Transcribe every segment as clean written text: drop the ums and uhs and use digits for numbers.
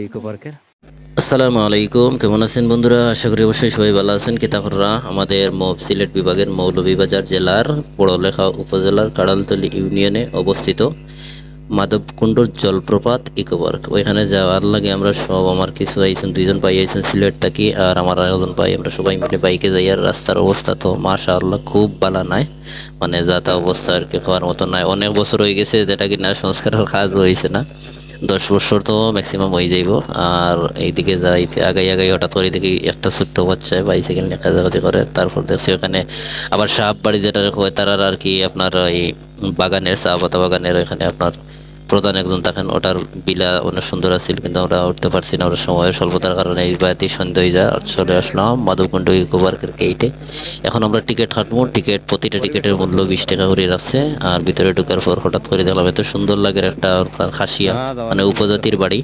Eco পার্কের। আসসালামু আলাইকুম, কেমন আছেন বন্ধুরা? আশা করি অবশ্যই সবাই ভালো আছেন। কিতাহররা আমাদের সিলেট বিভাগের মৌলভীবাজার জেলার পড়লেখা উপজেলার কাড়ালতলী ইউনিয়নে অবস্থিত মাধবকুণ্ডর জলপ্রপাত ইকো পার্ক। ওইখানে যাওয়ার লাগে আমরা সব আমার কিছু আইছেন, দুইজন ভাই আইছেন সিলেট থাকি, আর আমার আরেকজন ভাই, আমরা সবাই মিলে বাইকে যাই। আর রাস্তার অবস্থা তো মাশাআল্লাহ খুব ভালো নাই, মানে যাতা অবস্থা আর কি খাওয়ার মতো নাই। অনেক বছর হয়ে গেছে যেটা কিনা সংস্কারের কাজ হয়েছে না, 10 বছর তো ম্যাক্সিমাম হয়ে যাইব। আর এইদিকে যাইতে আগাই আগাই হঠাৎ করে দেখি একটা ছোট্ট বাচ্চা বাইসাইকেল নিয়ে কাজাকাজি করে। তারপর দেখছি ওখানে আবার সাপ বাড়ি যেটা হয় তারা আর কি আপনার এই বাগানের চা পাতা বাগানের এখানে আপনার প্রধান একজন থাকেন, ওটার বিলা অনেক সুন্দর আছিল, কিন্তু আমরা উঠতে পারছি না, ওটার সময়ের স্বল্পতার কারণে এই বাড়িতে সন্ধ্যা হয়ে যায়। আর চলে আসলাম মাধবকুণ্ড ইকো পার্কের গেইটে। এখন আমরা টিকিট কাটবো। প্রতিটা টিকিটের মূল্য 20 টাকা করে রাখছে। আর ভিতরে ঢোকার পর হঠাৎ করে দেখলাম এত সুন্দর লাগে একটা আপনার খাসিয়া, মানে উপজাতির বাড়ি।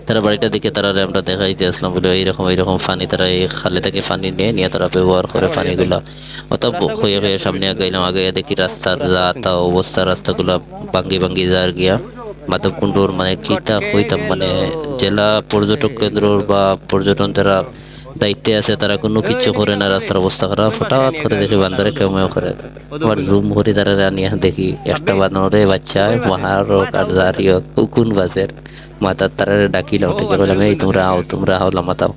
তারা বাড়িটা দেখে তারা আমরা দেখাইতে আসলাম বলে এইরকম এইরকম পানি, তারা এই খালে থেকে পানি নিয়ে নিয়ে তারা ব্যবহার করে পানিগুলা। অত হয়ে হয়ে সামনে আগাইলাম, আগে দেখি রাস্তার যা তা অবস্থা, রাস্তাগুলা ভাঙ্গি ভাঙ্গি যার গিয়া। মাধবকুণ্ডর মানে কিতা হইতাম, মানে জেলা পর্যটক কেন্দ্র বা পর্যটন যারা দায়িত্বে আছে তারা কোনো কিছু করে না, রাস্তার অবস্থা খারাপ। হঠাৎ করে দেখি বান্দরে কেউ করে, আবার জুম করে তারা রানিয়া দেখি একটা বানরে বাচ্চা মহারক আর জারিও কোন বাজের মাতার তারারে ডাকিলাম, ডেকে বললাম এই তোমরা আও লামাতাও।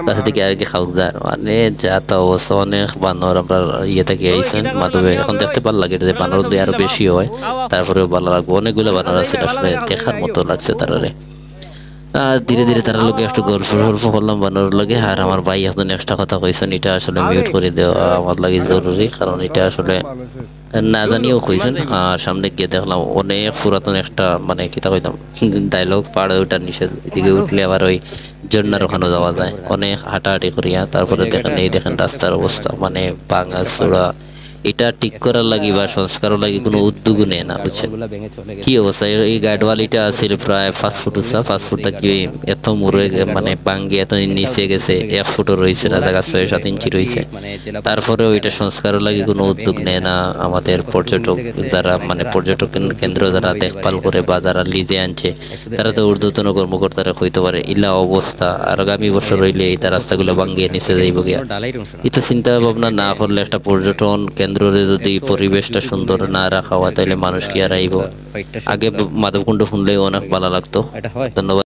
তার থেকে আর কি খাও যার, মানে যা তা অবস্থা। অনেক বানর আমরা ইয়ে থেকে আইছেন মাধবে। এখন দেখতে ভালো লাগে যে বানর দিয়ে আরো বেশি হয়, তারপরেও ভালো লাগবে। অনেকগুলো বানর আছে, আসলে দেখার মতো লাগছে তারারে। আর ধীরে ধীরে তার লগে একটু গল্প গল্প করলাম বানর লগে। আর আমার ভাই এখন এক্সট্রা কথা কইছেন, এটা আসলে মিউট করে দেওয়া আমার লাগে জরুরি, কারণ এটা আসলে না জানিও কইছেন। আর সামনে গিয়ে দেখলাম অনেক পুরাতন একটা মানে কিতা কইতাম ডায়লগ, পাড়ে ওটা নিষেধ, এদিকে উঠলে আবার ওই ঝর্ণার ওখানে যাওয়া যায়। অনেক হাঁটাহাঁটি করিয়া তারপরে দেখেন এই দেখেন রাস্তার অবস্থা, মানে ভাঙা চূড়া। এটা ঠিক করার লাগি বা সংস্কারের লাগি কোনো উদ্যোগ নেয় না, বুঝছেন কি অবস্থা। এই গার্ডওয়ালিটা আছে প্রায় 5 ফুট উঁচা, 5 ফুটটা কি এত মুড়ে মানে ভাঙ্গি এত নিচে গেছে, 1 ফুটও রয়েছে না, জায়গা 6-7 ইঞ্চি রয়েছে। তারপরেও এটা সংস্কারের লাগে কোনো উদ্যোগ নেয় না আমাদের পর্যটক যারা, মানে পর্যটক কেন্দ্র যারা দেখভাল করে বা যারা লিজে আনছে, তারা তো ঊর্ধ্বতন কর্মকর্তারা হইতে পারে। ইলা অবস্থা আর আগামী বছর হইলে এই রাস্তাগুলো ভাঙ্গিয়ে নিচে যাইব গিয়া। এটা চিন্তা ভাবনা না করলে একটা পর্যটন কেন্দ্রে যদি পরিবেশটা সুন্দর না রাখা হয় তাহলে মানুষ কি আর আইব? আগে মাধবকুণ্ড শুনলেই অনেক ভালো লাগতো। ধন্যবাদ।